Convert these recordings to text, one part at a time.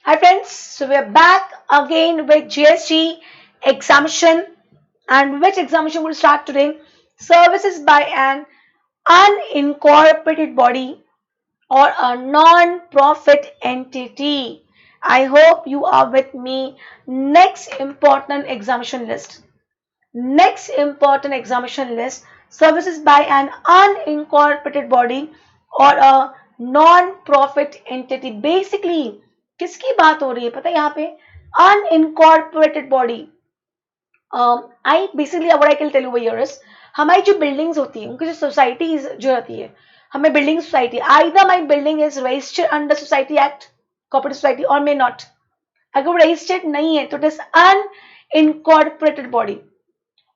Hi friends, so we are back again with GST examination, and which examination will start today? Services by an unincorporated body or a non-profit entity. I hope you are with me. Next important examination list. Next important examination list. Services by an unincorporated body or a non-profit entity. Basically किसकी बात हो रही है पता है यहाँ पे unincorporated body. I basically what I can tell you over here is हमारी जो बिल्डिंग्स होती है उनकी जो सोसाइटी जो होती है हमें building society either my building is registered under society act cooperative society और मे नॉट. अगर वो रजिस्टर्ड नहीं है तो इट इज अनइनकॉर्पोरेटेड बॉडी.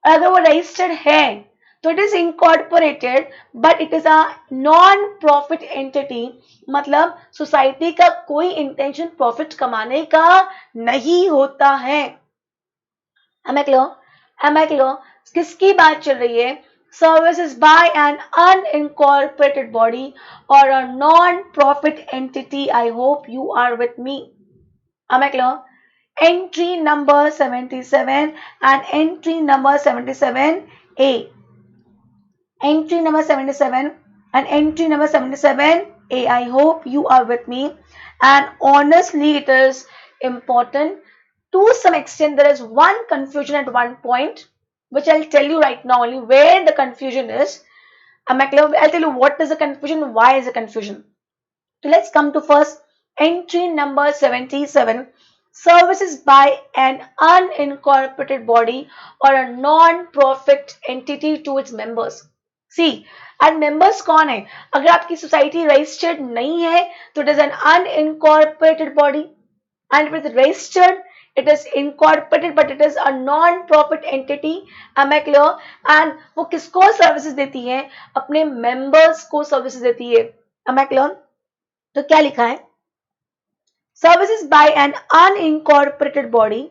और अगर वो रजिस्टर्ड है तो it is incorporated but it is a non profit entity. मतलब सोसाइटी का कोई इंटेंशन प्रॉफिट कमाने का नहीं होता है. Am I clear? Am I clear? किसकी बात चल रही है? Services by an unincorporated body or a non-profit entity. I hope you are with me. Am I clear? Entry number 77 and entry number 77A. Entry number 77 and entry number 77A. I hope you are with me. And honestly, it is important. To some extent, there is one confusion at one point, which I'll tell you right now only where the confusion is. I'll tell you what is the confusion, why is the confusion. So let's come to first entry number 77. Services by an unincorporated body or a non-profit entity to its members. See, and members कौन है? अगर आपकी society registered नहीं है तो it is an unincorporated body, and with registered it is incorporated but it is a non-profit entity. Am I clear? And वो किसको services देती है? अपने मेंबर्स को सर्विसेज देती है. Am I clear? तो क्या लिखा है? Services by an unincorporated body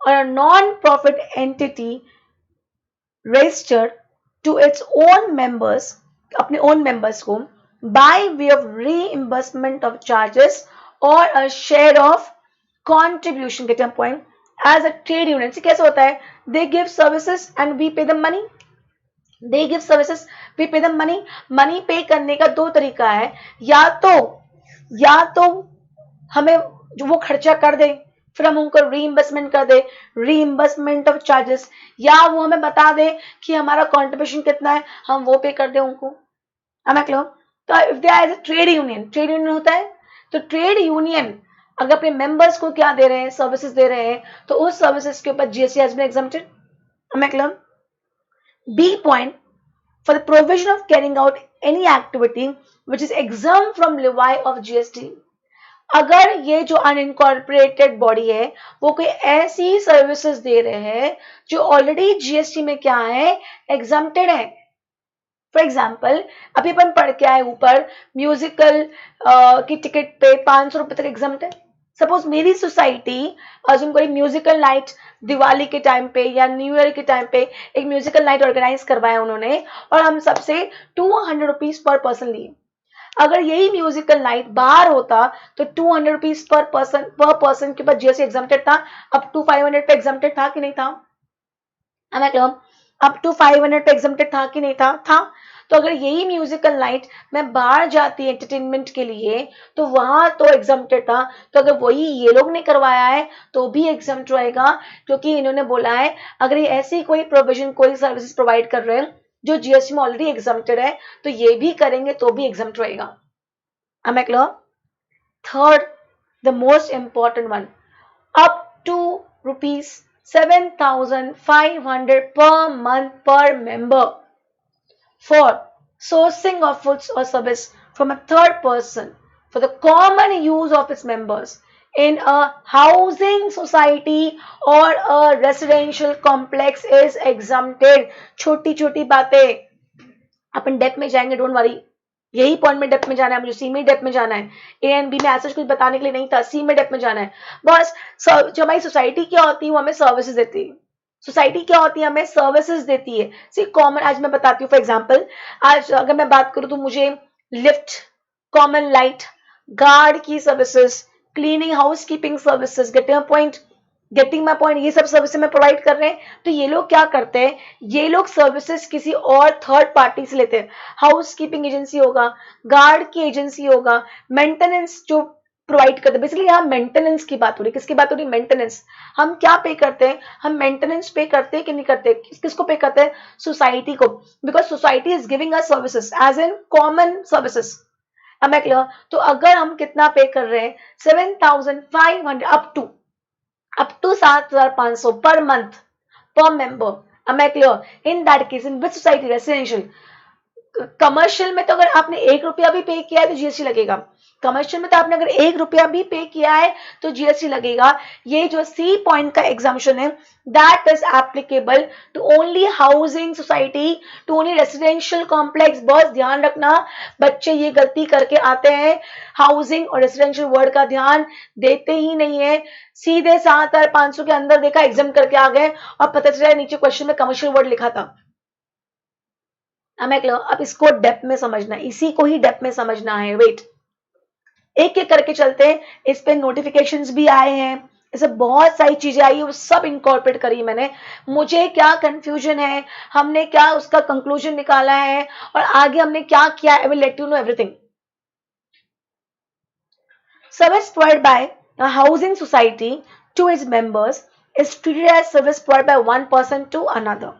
or a non-profit entity registered to its own members, अपने own members को by way of reimbursement of charges or a share of contribution. Get your point? As a trade union से कैसे होता है? They give services and we pay them money. They give services, we pay them money. Money पे करने का दो तरीका है. या तो हमें जो वो खर्चा कर दे फिर हम उनको रीइंबर्समेंट कर दे, रीइंबर्समेंट ऑफ चार्जेस, या वो हमें बता दे कि हमारा कॉन्ट्रीब्यूशन कितना है हम वो पे कर दे उनको. तो if they are as a trade union होता है तो ट्रेड यूनियन अगर अपने मेंबर्स को क्या दे रहे हैं, सर्विसेज दे रहे हैं, तो उस सर्विसेज के ऊपर GST has been exempted. B point, for the provision of carrying out any activity which is exempt from levy of GST. अगर ये जो अनइनकॉर्पोरेटेड बॉडी है वो कोई ऐसी सर्विसेज दे रहे हैं जो ऑलरेडी जीएसटी में क्या है, एग्जम्प्टेड है. फॉर एग्जाम्पल अभी अपन पढ़ के आए ऊपर म्यूजिकल की टिकट पे 500 रुपए तक एग्जम्प्ट है. सपोज मेरी सोसाइटी कोई म्यूजिकल नाइट दिवाली के टाइम पे या न्यू ईयर के टाइम पे एक म्यूजिकल नाइट ऑर्गेनाइज करवाया उन्होंने और हम सबसे 200 रुपीज पर पर्सन लिए. अगर यही म्यूजिकल नाइट बाहर होता तो 200 रुपीज पर पर्सन के ऊपर जीएसटी एग्जम्प्टेड था. अप टू 500 पे एग्जम्प्टेड था कि नहीं था? अप टू 500 पे एग्जम्प्टेड था कि नहीं था. तो अगर यही म्यूजिकल नाइट मैं बाहर जाती एंटरटेनमेंट के लिए तो वहां तो एग्जम्प्टेड था. तो अगर वही ये लोग ने करवाया है तो भी एग्जम्प्ट रहेगा, क्योंकि इन्होंने बोला है अगर ये ऐसी कोई प्रोविजन कोई सर्विसेज प्रोवाइड कर रहे हैं जो जीएसटी में ऑलरेडी एग्जम्प्टेड है तो ये भी करेंगे तो भी एग्जम्प्ट रहेगा. Am I clear? Third, the most important one, up to rupees 7,500 per month per member for sourcing of goods or service from a third person for the common use of its members in a housing society or a residential complex is exempted. छोटी छोटी बातें अपन depth में जाएंगे, don't worry. यही point में depth में जाना है, मुझे सी में डेप्थ में जाना है. ए एंड बी में ऐसा कुछ बताने के लिए नहीं था, सी में डेप्थ में जाना है बस. जो हमारी सोसाइटी क्या होती है वो हमें सर्विसेज देती है. सोसाइटी क्या होती है, हमें सर्विसेज देती है. सी कॉमन, आज मैं बताती हूँ. फॉर एग्जाम्पल आज अगर मैं बात करूँ तो मुझे लिफ्ट, कॉमन लाइट, गार्ड की services, cleaning, house keeping services, getting my point, ये सब सर्विसेज में प्रोवाइड कर रहे हैं। तो ये लोग क्या करते हैं, ये लोग सर्विसेज किसी और थर्ड पार्टी से लेते हैं। हाउस कीपिंग एजेंसी होगा, गार्ड की एजेंसी होगा, मेंटेनेंस जो प्रोवाइड करते हैं। बेसिकली यहाँ मेंटेनेंस की बात हो रही है। किसकी बात हो रही है? मेंटेनेंस। हम क्या पे करते हैं? हम मेंटेनेंस पे करते हैं कि नहीं करते? किसको पे करते हैं? सोसाइटी को, because society is giving us services as in common services. अब मैं क्लियर? तो अगर हम कितना पे कर रहे हैं, 7,500 up to 7,500 per month per member. Am I clear? In that case, in which society? Residential. Commercial में तो अगर आपने 1 रुपया भी पे किया है तो जीएसटी लगेगा। कमर्शियल में तो आपने अगर 1 रुपया भी पे किया है तो जीएसटी लगेगा। ये जो सी पॉइंट का एग्जाम्पशन है, that is applicable to only housing society, to only residential complex. बस ध्यान रखना, बच्चे ये गलती करके आते हैं, हाउसिंग और रेसिडेंशियल वर्ड का ध्यान देते ही नहीं है, सीधे 7,500 के अंदर देखा, एग्जाम करके आ गए और पता चला नीचे क्वेश्चन में कमर्शियल वर्ड लिखा था। अब इसको डेप्थ में समझना, इसी को ही डेप्थ में समझना है। वेट, एक एक करके चलते हैं। इस पे नोटिफिकेशंस भी आए हैं, ऐसे बहुत सारी चीजें आई है, वो सब इनकॉर्पोरेट करी मैंने। मुझे क्या कंफ्यूजन है, हमने क्या उसका कंक्लूजन निकाला है और आगे हमने क्या किया, I will let you know everything. Service provide by a housing society to its members is treated as service provided by one person to another.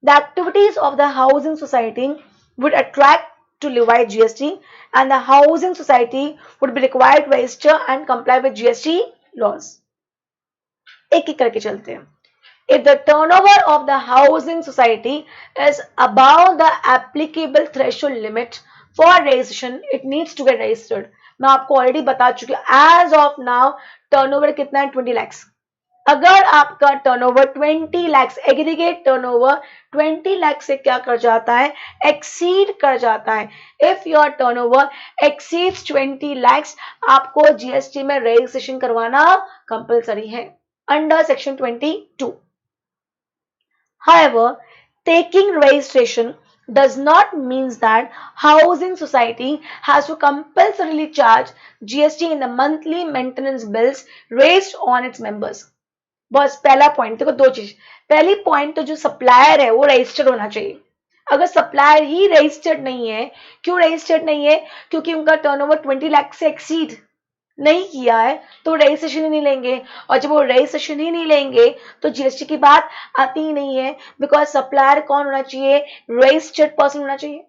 The activities of the housing society would attract to levy GST, and the housing society would be required to register and comply with GST laws. एक एक करके चलते हैं। If the turnover of the housing society is above the applicable threshold limit for registration, it needs to get registered. मैं आपको already बता चुकी हूँ, एज ऑफ नाउ टर्नओवर कितना है? 20 लाख। अगर आपका turnover 20 lakh, aggregate turnover 20 lakh से क्या कर जाता है? एक्सीड कर जाता है। If your turnover exceeds 20 lakh, आपको जीएसटी में रजिस्ट्रेशन करवाना कंपलसरी है under section 22। However, taking registration does not mean that housing society has to compulsorily charge GST in the monthly maintenance bills raised on its members. बस पहला point देखो, दो चीज। पहली पॉइंट तो जो सप्लायर है वो रजिस्टर्ड होना चाहिए। अगर सप्लायर ही रजिस्टर्ड नहीं है, क्यों रजिस्टर्ड नहीं है? क्योंकि उनका टर्नओवर 20 लाख से एक्सीड नहीं किया है तो रजिस्ट्रेशन ही नहीं लेंगे, और जब वो रजिस्ट्रेशन ही नहीं लेंगे तो जीएसटी की बात आती ही नहीं है। बिकॉज सप्लायर कौन होना चाहिए? रजिस्टर्ड पर्सन होना चाहिए,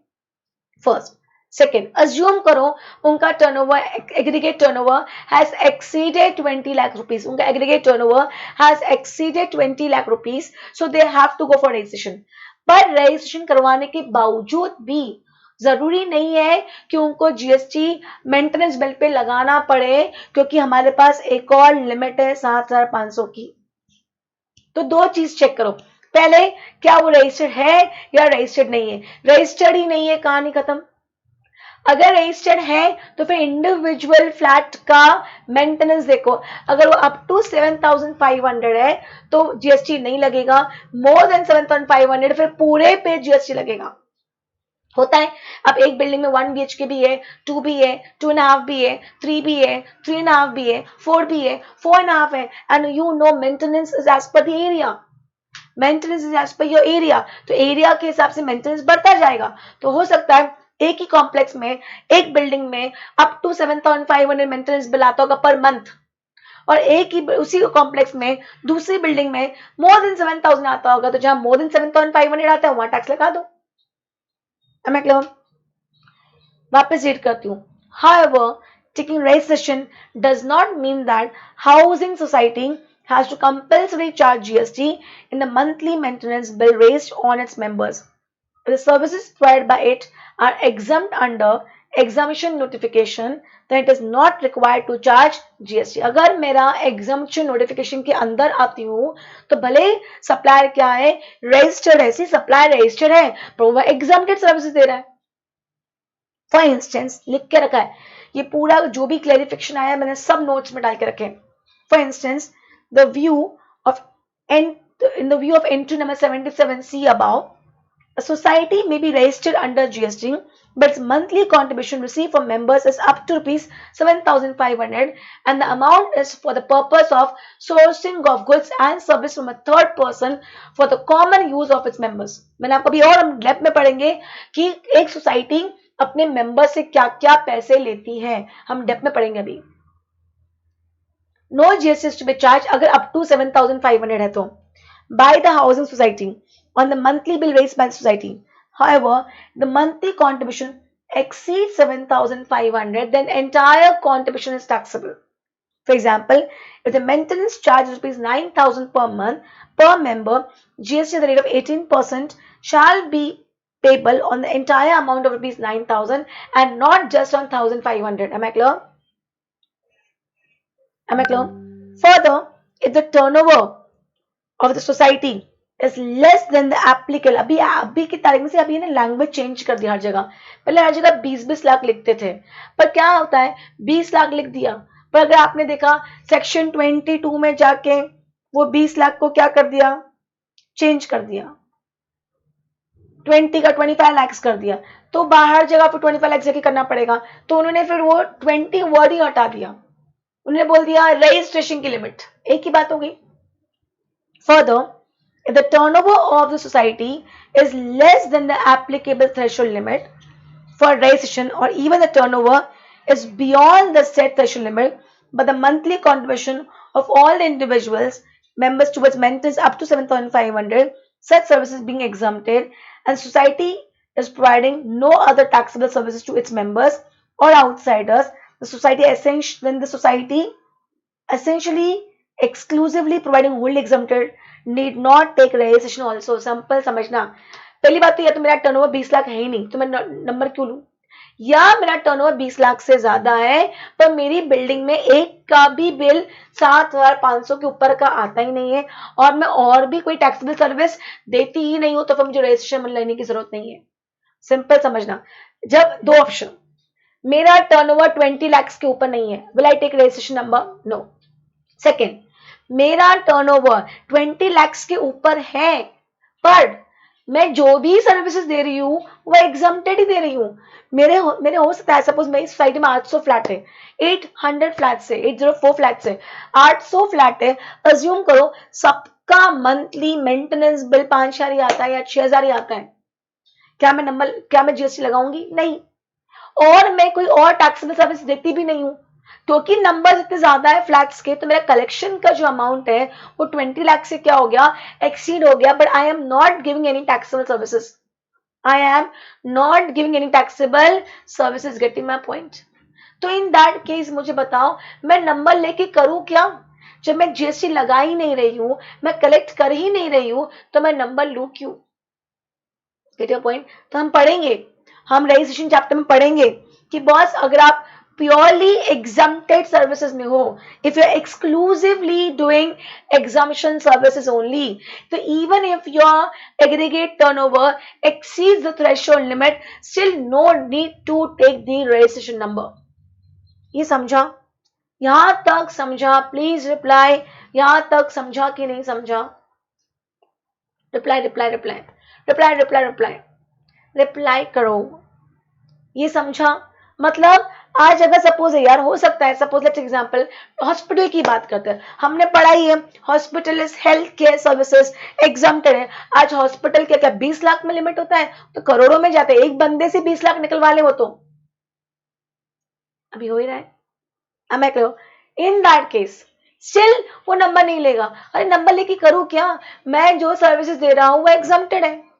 फर्स्ट। सेकेंड, अज्यूम करो उनका turnover, aggregate turnover has exceeded 20 lakh rupees, उनका aggregate turnover has exceeded 20 lakh rupees, so they have to go for registration. पर रजिस्ट्रेशन करवाने के बावजूद भी जरूरी नहीं है कि उनको जीएसटी मेंटेनेंस बिल पे लगाना पड़े, क्योंकि हमारे पास एक और लिमिट है 7,500 की। तो दो चीज चेक करो, पहले क्या वो रजिस्टर्ड है या रजिस्टर्ड नहीं है। रजिस्टर्ड ही नहीं है, कहानी खत्म। अगर रजिस्टर्ड है तो फिर इंडिविजुअल फ्लैट का मेंटेनेंस देखो, अगर वो अप टू 7,500 है तो जीएसटी नहीं लगेगा, मोर देन 7,500 फिर पूरे पे जीएसटी लगेगा। होता है। अब एक बिल्डिंग में 1 BHK भी है, 2 भी है, 2.5 भी है, 3 भी है, 3.5 भी है, 4 भी है, 4.5 है, and you know maintenance is as per the area. Maintenance is as per your area, तो एरिया के हिसाब से मेंटेनेंस बढ़ता जाएगा। तो हो सकता है एक ही कॉम्प्लेक्स में, एक बिल्डिंग में अप टू 7,500 मेंटेनेंस बिल आता होगा पर मंथ, और एक ही उसी कॉम्प्लेक्स में दूसरी बिल्डिंग में मोर देन 7,000 आता होगा। तो जहां मोर देन 7,500 आता है वहां टैक्स लगा दो। Am I clear? वापस रीड करती हूँ। However, taking registration does not mean that housing society has to compulsorily charge GST in the monthly maintenance bill raised on its members. If the services provided by it are exempt under exemption notification, then it is not required to charge GST. अगर मेरा exemption notification के अंदर आती हूँ तो भले supplier क्या है? रजिस्टर्ड है। सी सप्लायर रजिस्टर्ड है पर वो exempted सर्विसेज दे रहा है। फॉर इंस्टेंस, लिख के रखा है ये पूरा, जो भी क्लैरिफिकेशन आया मैंने सब नोट्स में डाल के रखे। For instance, the view of in the view of entry number 77C above, a society may be registered under GST but its monthly contribution received from members is up to rupees 7,500 and the amount is for the purpose of sourcing of goods and service from a third person for the common use of its members. मैंने आपको अभी और हम depth में पढ़ेंगे कि एक society अपने मेंबर से क्या क्या पैसे लेती है, हम डेप्थ में पढ़ेंगे अभी. No GST is to be charge अगर अप टू 7,500 है तो by the housing society on the monthly bill raised by the society. However, the monthly contribution exceeds 7,500, then entire contribution is taxable. For example, if the maintenance charge is rupees 9,000 per month per member, GST at the rate of 18% shall be payable on the entire amount of rupees 9,000 and not just on 1,500. Am I clear? Am I clear? Further, if the turnover of the society is less than the applicable, अभी की तारीख में से अभी ने language change कर दिया हर जगह. पहले हर जगह 20-20 लाख लिखते थे, पर क्या होता है 20 लाख लिख दिया, पर अगर आपने देखा सेक्शन 22 में जाके वो 20 लाख को क्या कर दिया, चेंज कर दिया, 20 का 25 लाख कर दिया, तो बाहर जगह पर 25 लाख जगह करना पड़ेगा. तो उन्होंने फिर वो 20 वर्ड ही हटा दिया, उन्होंने बोल दिया रजिस्ट्रेशन की लिमिट. एक ही बात हो गई. Further, if the turnover of the society is less than the applicable threshold limit for registration or even the turnover is beyond the set threshold limit, but the monthly contribution of all the individuals members towards maintenance up to 7,500, such services being exempted and society is providing no other taxable services to its members or outsiders, the society essentially exclusively providing wholly exempted need not take registration also. Simple समझना. पहली बात तो या तो मेरा turnover 20 lakh है ही नहीं तो मैं नंबर क्यों लूं, या मेरा टर्नओवर 20 लाख से ज्यादा है पर मेरी बिल्डिंग में एक का भी बिल 7,500 के ऊपर का आता ही नहीं है और मैं और भी कोई टैक्सेबल सर्विस देती ही नहीं हूं तो फिर मुझे रजिस्ट्रेशन लेने की जरूरत नहीं है. सिंपल समझना. जब दो ऑप्शन, मेरा टर्नओवर 20 लाख के ऊपर नहीं है, will I take registration number? No. Second, मेरा टर्नओवर 20 लाख के ऊपर है पर मैं जो भी सर्विसेज दे रही हूं वो एग्जम्प्टेड ही दे रही हूं. मेरे हो सकता है सपोज मेरी सोसाइटी में 800 फ्लैट है, 800 फ्लैट से 804 फ्लैट से 800 फ्लैट है. अज्यूम करो सबका मंथली मेंटेनेंस बिल 5,000 ही आता है या 6,000 ही आता है. क्या मैं जीएसटी लगाऊंगी? नहीं. और मैं कोई और टैक्सेबल सर्विस देती भी नहीं हूं क्योंकि नंबर इतने ज्यादा है फ्लैट्स के, तो मेरा कलेक्शन का जो अमाउंट है वो 20 लाख से क्या हो गया, एक्सीड हो गया. But I am not giving any taxable services. I am not giving any taxable services. Getting my point? तो इन दैट केस मुझे बताओ मैं नंबर लेके करूं क्या? जब मैं जीएसटी लगा ही नहीं रही हूं, मैं कलेक्ट कर ही नहीं रही हूं, तो मैं नंबर लू क्यों? Gate your point? तो हम पढ़ेंगे, हम रजिस्ट्रेशन चैप्टर में पढ़ेंगे कि बॉस अगर आप purely exempted services में हो, if you're exclusively doing exemption services only, so even if your aggregate turnover exceeds the threshold limit, still no need to take the registration number. ये समझा? यहां तक समझा? Please reply. यहां तक समझा कि नहीं समझा? रिप्लाई करो. ये समझा? मतलब आज अगर सपोज है यार, हो सकता है सपोज लेट्स एग्जांपल हॉस्पिटल की बात करते हैं, हमने पढ़ाई है hospital is health care services exempted है. आज हॉस्पिटल के क्या 20 लाख में लिमिट होता है तो करोड़ों में जाते हैं. एक बंदे से 20 लाख निकलवा ले वो तो अभी हो ही रहा है. am I clear? In that case still वो नंबर नहीं लेगा. अरे नंबर लेके करूं क्या? मैं जो सर्विसेज दे रहा हूं वो एग्जम्प्टेड है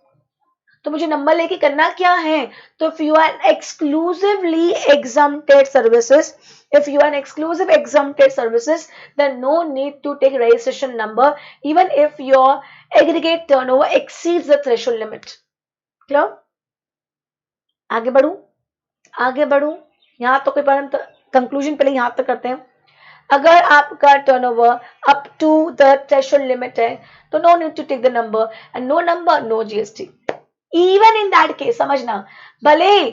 तो मुझे नंबर लेके करना क्या है? तो if you are exclusively exempted services, then no need to take registration number even if your aggregate turnover exceeds the threshold limit. Clear? आगे बढ़ूं. यहां तो कोई प्रॉब्लम? कंक्लूजन पहले यहां तक करते हैं. अगर आपका turnover up to the threshold limit है तो no need to take the number and no number no GST. Even in that case समझना, भले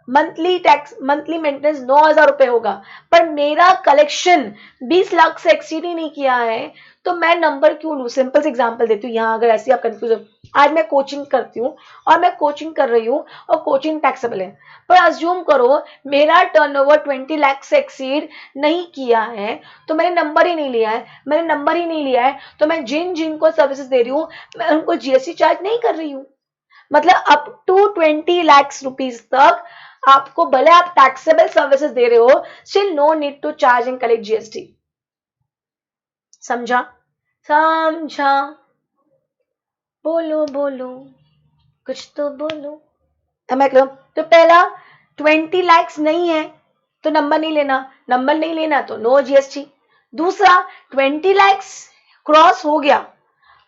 मंथली टैक्स, मंथली मेंटेनेंस 9,000 रुपए होगा, पर मेरा कलेक्शन 20 लाख से एक्सीड ही नहीं किया है, तो मैं नंबर क्यों लूं? सिंपल से एग्जांपल देती हूँ यहाँ, अगर ऐसे आप कंफ्यूज हो। आज मैं कोचिंग करती हूँ और मैं कोचिंग कर रही हूँ और कोचिंग टैक्सेबल है, पर अज्यूम करो मेरा टर्नओवर 20 लाख से एक्सीड नहीं किया है, तो मैंने नंबर ही नहीं लिया है, मैंने नंबर ही नहीं लिया है, तो मैं जिन जिन को सर्विसेज दे रही हूँ मैं उनको जीएसटी चार्ज नहीं कर रही हूँ। मतलब अप टू 20 लाख रुपीज तक आपको, भले आप टैक्सेबल सर्विसेज दे रहे हो, still no need to charge and collect GST. समझा? समझा? बोलो बोलो, कुछ तो बोलो। तो पहला 20 लाख नहीं है तो नंबर नहीं लेना, नंबर नहीं लेना तो नो जीएसटी। दूसरा 20 लाख क्रॉस हो गया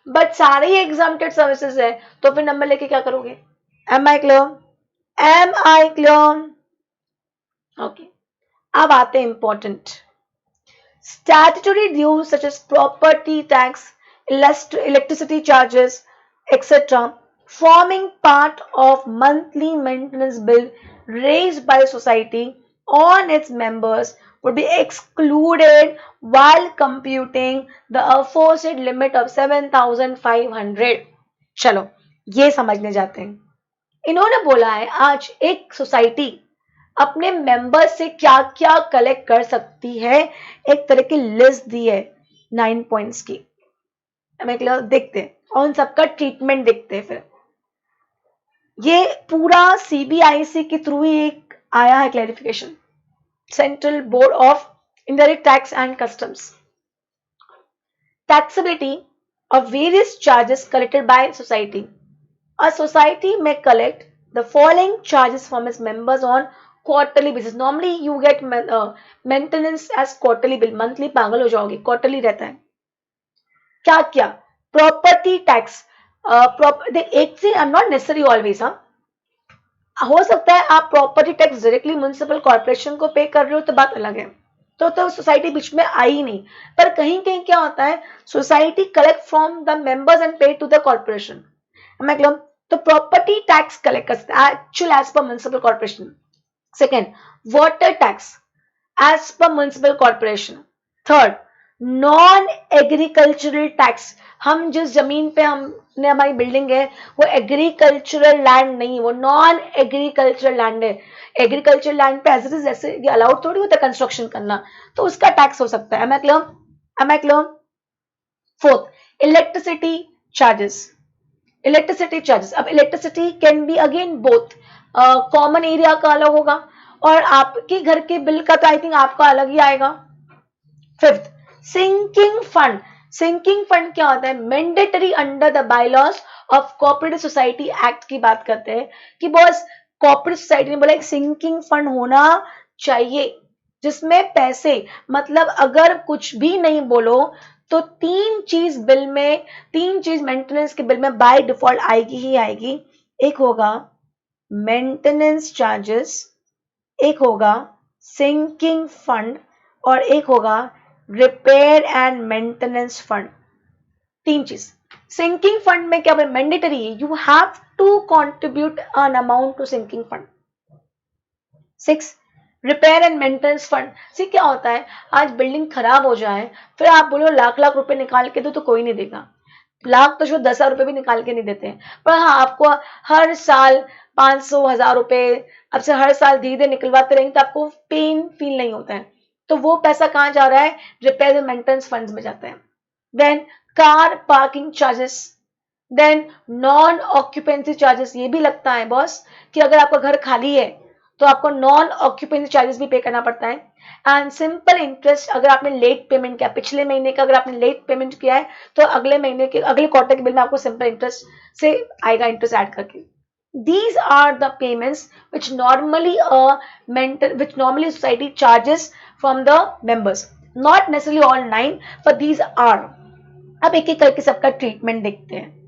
बट सारे ही एग्जाम्प्टेड सर्विसेज है, तो फिर नंबर लेके क्या करोगे? Am I clear? Am I clear? Okay, अब आते हैं important statutory dues such as property tax, electricity charges, etc., forming part of monthly maintenance bill raised by the society on its members would be excluded while computing the aforesaid limit of 7,500. चलो ये समझने जाते हैं। इन्होंने बोला है आज एक सोसाइटी अपने मेंबर से क्या क्या कलेक्ट कर सकती है, एक तरह की लिस्ट दी है 9 पॉइंट्स की। मतलब देखते हैं और उन सबका ट्रीटमेंट देखते हैं। फिर ये पूरा सीबीआईसी के थ्रू ही एक आया है clarification, central board of indirect tax and customs. Taxability of various charges collected by society. A society में collect the following charges from its members on quarterly basis. Normally you get maintenance as quarterly bill, monthly पागल हो जाओगे, quarterly रहता है। क्या क्या? Property tax, एक से नॉट नेसेसरी ऑलवेज, हाँ हो सकता है आप property tax directly municipal corporation को पे कर रहे हो तो बात अलग है, तो सोसाइटी बीच में आई ही नहीं। पर कहीं कहीं क्या होता है, society collect from the members and pay to the corporation. मतलब तो प्रॉपर्टी टैक्स कलेक्ट करते हैं actual as per municipal corporation. Second, water tax as per municipal corporation. Third, non agricultural tax, हम जिस जमीन पे हमने हमारी बिल्डिंग है वो एग्रीकल्चरल लैंड नहीं, वो नॉन एग्रीकल्चरल लैंड है। एग्रीकल्चरल लैंड पे एज इट इज जैसे ये अलाउड थोड़ी होता है कंस्ट्रक्शन करना, तो उसका टैक्स हो सकता है। Am I clear? Fourth, electricity charges. Electricity charges, अब electricity can be again both, common area का अलग होगा और आपके घर के बिल का तो आई थिंक आपका अलग ही आएगा। Fifth, sinking fund. Sinking fund क्या होता है? Mandatory under the bylaws of cooperative society act की बात करते हैं कि बॉस कोऑपरेटिव सोसाइटी ने बोला एक सिंकिंग फंड होना चाहिए जिसमें पैसे, मतलब अगर कुछ भी नहीं बोलो तो तीन चीज मेंटेनेंस के बिल में बाय डिफॉल्ट आएगी ही आएगी। एक होगा मेंटेनेंस चार्जेस, एक होगा सिंकिंग फंड और एक होगा रिपेयर एंड मेंटेनेंस फंड। तीन चीज। सिंकिंग फंड में क्या मैंडेटरी है, you have to contribute an amount to sinking fund. 6, repair and maintenance fund. See क्या होता है, आज बिल्डिंग खराब हो जाए फिर आप बोलो लाख लाख रुपए निकाल के दो तो कोई नहीं देगा, लाख तो जो 10,000 रुपए भी निकाल के नहीं देते हैं, पर हाँ आपको हर साल 500,000 रुपए अब से हर साल धीरे निकलवाते रहेंगे तो आपको पेन फील नहीं होता है, तो वो पैसा कहाँ जा रहा है? रिपेयर एंड मेंटेनेंस फंड्स में जाता है। Then car parking charges, then non occupancy charges. ये भी लगता है बॉस कि अगर आपका घर खाली है तो आपको नॉन ऑक्यूपेंसी चार्जेस भी पे करना पड़ता है। एंड सिंपल इंटरेस्ट, अगर आपने लेट पेमेंट किया पिछले महीने का, अगर आपने लेट पेमेंट किया है तो अगले महीने के अगले क्वार्टर के बिल में आपको सिंपल इंटरेस्ट से आएगा, इंटरेस्ट ऐड करके। These are the payments which normally society charges from the members. Not necessarily all 9, but these are. अब एक एक करके सबका ट्रीटमेंट देखते हैं।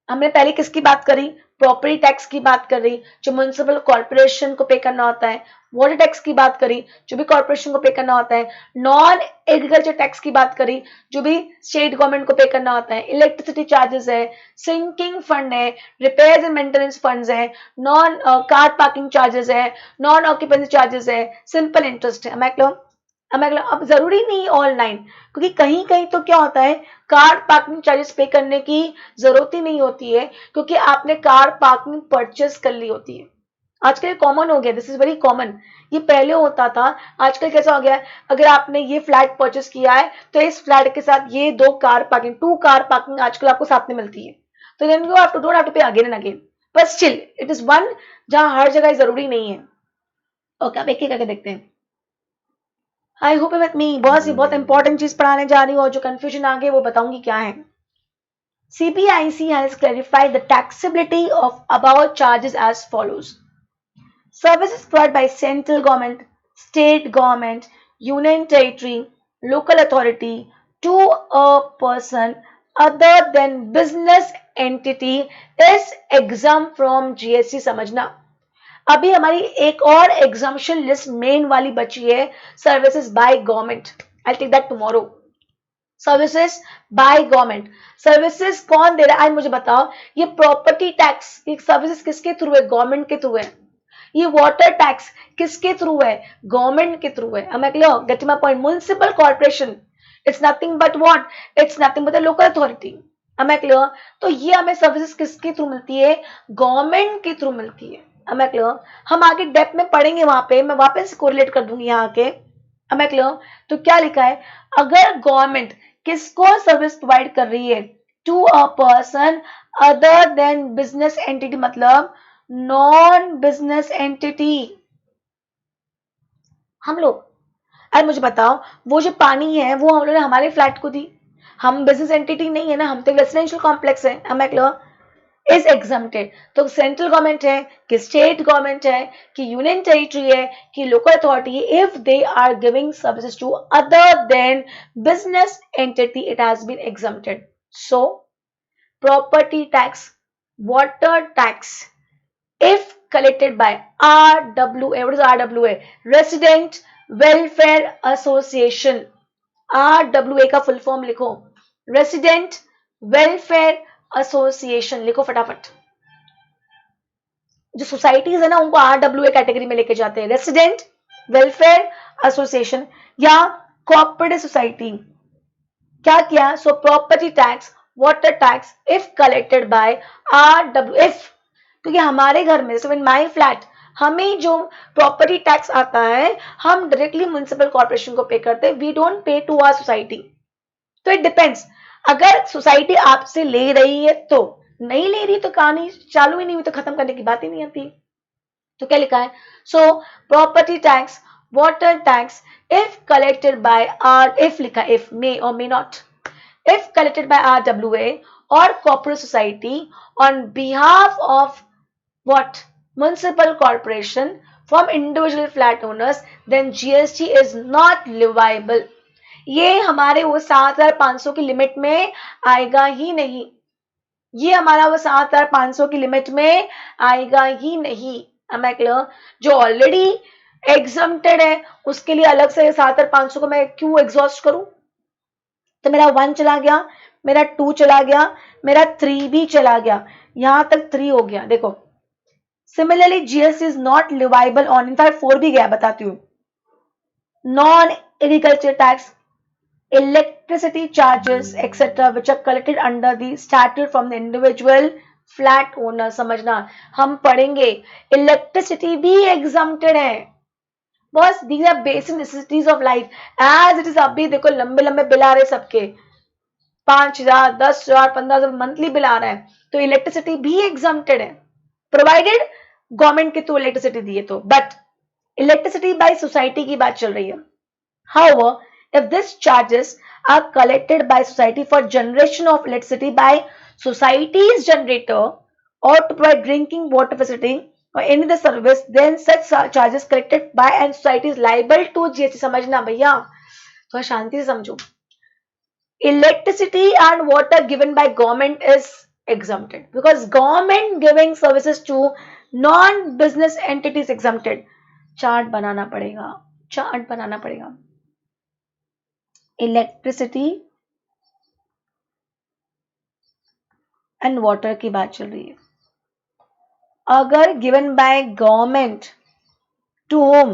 हमने पहले किसकी बात करी? प्रॉपर्टी टैक्स की बात कर रही जो म्युनिसिपल कॉर्पोरेशन को पे करना होता है, वाटर टैक्स की बात करी जो भी कॉर्पोरेशन को पे करना होता है, नॉन एग्रीकल्चर टैक्स की बात करी जो भी स्टेट गवर्नमेंट को पे करना होता है, इलेक्ट्रिसिटी चार्जेस है, सिंकिंग फंड है, रिपेयर्स एंड मेंटेनेंस फंड्स है, नॉन कार पार्किंग चार्जेस है, नॉन ऑक्यूपेंसी चार्जेस है, सिंपल इंटरेस्ट है। अब जरूरी नहीं ऑनलाइन, क्योंकि कहीं कहीं तो क्या होता है कार पार्किंग चार्जेस पे करने की जरूरत ही नहीं होती है, क्योंकि आपने कार पार्किंग परचेस कर ली होती है। आजकल कॉमन हो गया, दिस इज वेरी कॉमन। ये पहले होता था, आजकल कैसा हो गया है, अगर आपने ये फ्लैट परचेस किया है तो इस फ्लैट के साथ ये 2 कार पार्किंग आजकल आपको साथ में मिलती है, तो then you don't have to pay again and again, but still it is one जहां हर जगह जरूरी नहीं है। ओके, अब एक एक करके देखते हैं। आई होप विद मी बहुत इंपॉर्टेंट चीज पढ़ाने जा रही हूँ, और जो कंफ्यूजन आ गई वो बताऊंगी क्या है। CBIC has clarified the taxability of above charges as follows. Services provided by central government, state government, union territory, local authority to a person other than business entity is exempt from GST। समझना, अभी हमारी एक और exemption list main वाली बची है, services by government. I take that tomorrow. Services by government, services कौन दे रहा है आज मुझे बताओ। ये प्रॉपर्टी टैक्स, ये सर्विसेज किसके थ्रू है? गवर्नमेंट के थ्रू है। ये वाटर टैक्स किसके थ्रू है? गवर्नमेंट के थ्रू है। am I clear? Get my point? Municipal corporation, it's nothing but what? It's nothing but a local authority। am I clear? तो ये हमें सर्विसेज किसके थ्रू मिलती है? गवर्नमेंट के थ्रू मिलती है। am I clear? हम आगे डेप्थ में पढ़ेंगे, वहां पे मैं वापस कोरिलेट कर दूंगी यहाँ के। am I clear? तो क्या लिखा है, अगर गवर्नमेंट किसको सर्विस प्रोवाइड कर रही है? To a person other than business entity, मतलब नॉन बिजनेस एंटिटी। हम लोग, अरे मुझे बताओ, वो जो पानी है वो हम लोगों ने हमारे फ्लैट को दी, हम बिजनेस एंटिटी नहीं है ना, हम तो रेसिडेंशियल कॉम्प्लेक्स है। am I clear? Is exempted. तो सेंट्रल गवर्नमेंट है कि स्टेट गवर्नमेंट है कि यूनियन टेरिटरी है कि local authority, if they are giving services to other than business entity, it has been exempted. So property tax, water tax, if collected by RWA, what is RWA? Resident Welfare Association। RWA का full form लिखो, resident welfare association लिखो फटाफट। जो societies है ना उनको RWA category में लेके जाते हैं, रेसिडेंट वेलफेयर एसोसिएशन या कोऑपरेटिव सोसाइटी। क्या किया? सो property tax, water tax if collected bye RWA, if, क्योंकि हमारे घर में, सो इन माय फ्लैट, हमें जो प्रॉपर्टी टैक्स आता है हम डायरेक्टली म्युनिसिपल कॉर्पोरेशन को पे करते हैं, we don't pay to our society. तो इट डिपेंड्स, अगर सोसाइटी आपसे ले रही है तो, नहीं ले रही तो कहानी चालू ही नहीं हुई, तो खत्म करने की बात ही नहीं आती। तो क्या लिखा है? So property tax, water tax if collected by are, if लिखा, इफ, मे और may not, if collected by RWA or corporate society on behalf of what? Municipal corporation from individual flat owners, then GST is not leviable। ये हमारे वो 7,500 की limit में आएगा ही नहीं, ये हमारा वो 7,500 की लिमिट में आएगा ही नहीं। am I clear? जो ऑलरेडी एग्जम्प्टेड है उसके लिए अलग से 7,500 को मैं क्यों एग्जॉस्ट करूं? तो मेरा 1 चला गया, मेरा 2 चला गया, मेरा 3 भी चला गया, यहां तक 3 हो गया। देखो, similarly GST is not leviable on, in fact 4 भी गया, बताती हूँ। Non agriculture tax, electricity charges etcetera which are collected under the statute from the individual flat owner. समझना, हम पढ़ेंगे इलेक्ट्रिसिटी भी एग्जम्प्टेड है, बस these are basic necessities of life as it is. अभी देखो लंबे लंबे बिल आ रहे सबके, 5,000, 10,000, 15,000 मंथली बिल आ रहा है, तो इलेक्ट्रिसिटी भी एग्जम्प्टेड है, प्रोवाइडेड गवर्नमेंट के थ्रू इलेक्ट्रिसिटी दिए तो। बट इलेक्ट्रिसिटी बाय सोसाइटी की बात चल रही है। However if this charges are collected by society for generation of electricity by societies generator और to provide drinking water facility or any other service, then such charges collected by and society is liable to GST। समझना भैया, थोड़ा शांति से समझो। Electricity and water given by government is exempted because government giving services to non business entities exempted. Chart बनाना पड़ेगा, chart बनाना पड़ेगा. Electricity and water की बात चल रही है. अगर given by government to whom,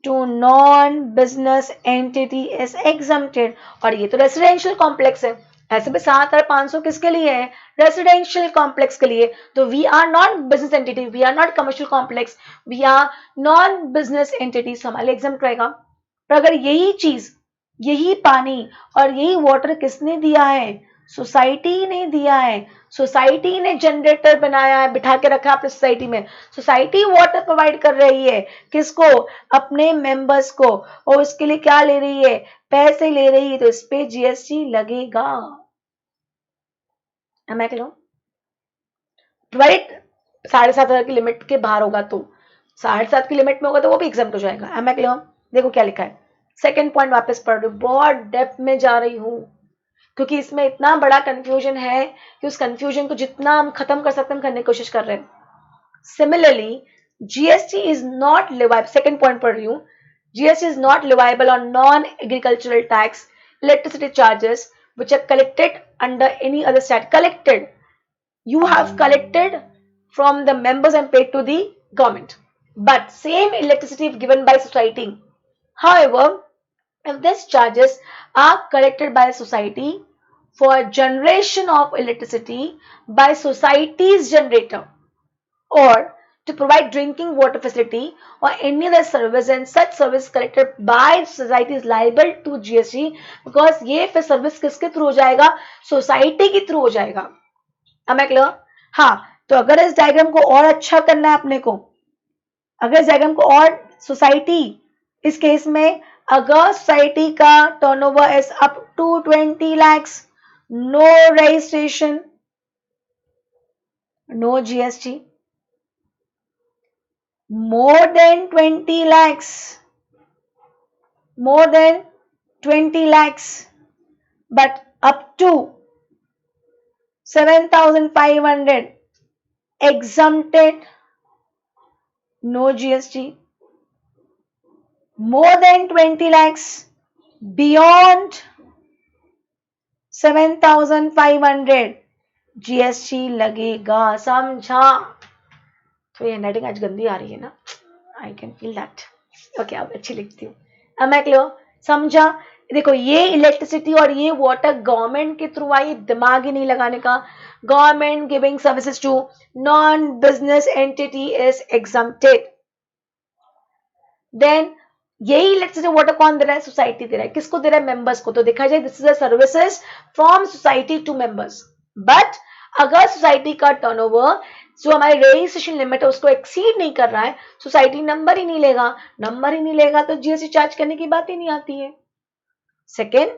to non business entity is exempted. और ये तो रेसिडेंशियल कॉम्प्लेक्स है, ऐसे भी 7,500 किसके लिए है? रेसिडेंशियल कॉम्प्लेक्स के लिए. तो we are not business entity, we are not commercial complex, we are non business entity, हमारे एग्जम्प्ट रहेगा. पर अगर यही चीज, यही पानी और यही वाटर किसने दिया है? सोसाइटी ने दिया है. सोसाइटी ने जनरेटर बनाया है, बिठा के रखा अपने सोसाइटी में. सोसाइटी वाटर प्रोवाइड कर रही है किसको? अपने मेंबर्स को. और उसके लिए क्या ले रही है? पैसे ले रही है. तो इस पे जीएसटी लगेगा. राइट. 7,500 की लिमिट के बाहर होगा तो, 7,500 की लिमिट में होगा तो वो भी एग्जाम्प्ट हो जाएगा. Am I clear? देखो क्या लिखा है. सेकेंड पॉइंट वापस पढ़ रही हूँ, बहुत डेप्थ में जा रही हूँ क्योंकि इसमें इतना बड़ा कंफ्यूजन है कि उस कंफ्यूजन को जितना हम खत्म कर सकते हैं करने की कोशिश कर रहे हैं. Similarly GST is not leviable. Second point पढ़ रही हूँ. GST is not leviable on non agricultural tax, electricity charges which are collected under any other state. Collected, you have collected from the members and paid to the government, but same electricity if given by society. However, if these charges are collected by society for generation of electricity by society's generator or to provide drinking water facility or any other service, and such service collected by society is liable to GST because ये फिर service किसके through हो जाएगा? Society के through हो जाएगा. Am I clear? हाँ. तो अगर इस डायग्राम को और अच्छा करना है अपने को, अगर इस डायग्राम को और सोसाइटी, इस केस में अगर सोसाइटी का turnover is up to 20 lakhs, no registration, no GST. more than 20 lakhs, more than 20 lakhs, but up to 7,500 exempted, no GST. More than 20 lakhs, beyond 7,500 GST लगेगा. समझा? तो ये हैंडराइटिंग आज गंदी आ रही है ना, I can feel that. Okay, अब अच्छी लिखती हूँ. अब मैं क्लियर? समझा? देखो ये इलेक्ट्रिसिटी और ये वाटर गवर्नमेंट के थ्रू आई, दिमाग ही नहीं लगाने का. Government giving services to non business entity is exempted. Then यही इलेक्ट्रिसिटी वाटर कौन दे रहा है? सोसाइटी दे रहा है. किसको दे रहा है? मेंबर्स को. तो देखा जाए this is a services from society to members. But अगर सोसाइटी का टर्नओवर जो हमारे रजिस्ट्रेशन लिमिट है उसको एक्सीड नहीं कर रहा है, सोसाइटी नंबर ही नहीं लेगा. नंबर ही नहीं लेगा तो जीएसटी चार्ज करने की बात ही नहीं आती है. सेकेंड,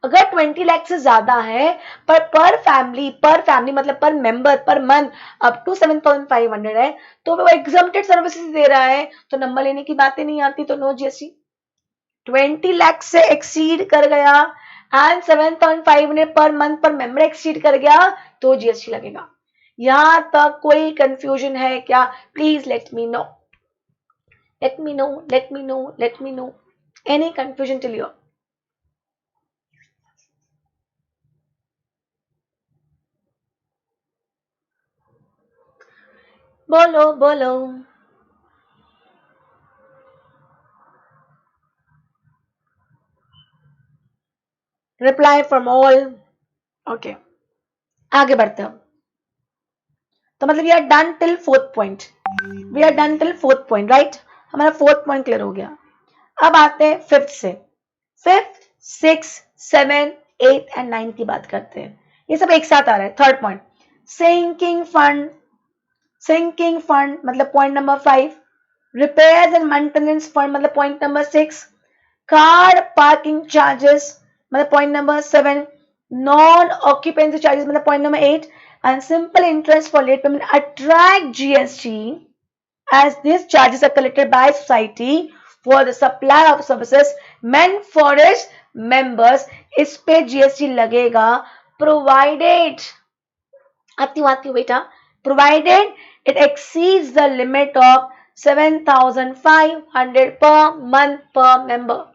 अगर 20 लाख से ज्यादा है पर फैमिली मतलब पर member per month up to 7,500 है तो वो एग्जम्प्टेड सर्विसेज दे रहा है तो नंबर लेने की बातें नहीं आती, तो नो जीएसटी. 20 लाख से एक्सीड कर गया एंड 7,500 पर मंथ पर मेंबर एक्सीड कर गया तो जीएसटी लगेगा. यहां तक कोई कंफ्यूजन है क्या? Please let me know, let me know, let me know, let me know. Any confusion till you? बोलो बोलो. Reply from all. ओके, आगे बढ़ते हैं. तो मतलब we are done till fourth point. We are done till fourth point, right? हमारा fourth point clear हो गया. अब आते हैं फिफ्थ से. Fifth, six, seven, eight and 9 की बात करते हैं. ये सब एक साथ आ रहा है. Third point, sinking fund. Sinking fund मतलब point number 5. Repairs and maintenance fund मतलब point number 6. Car parking charges मतलब point number 7. Non occupancy charges मतलब point number 8. and simple interest for late payment attract GST as these charges are collected by society for the supply of services meant for its members. इस पे GST लगेगा provided आती हूँ बेटा, provided it exceeds the limit of 7,500 per month per member.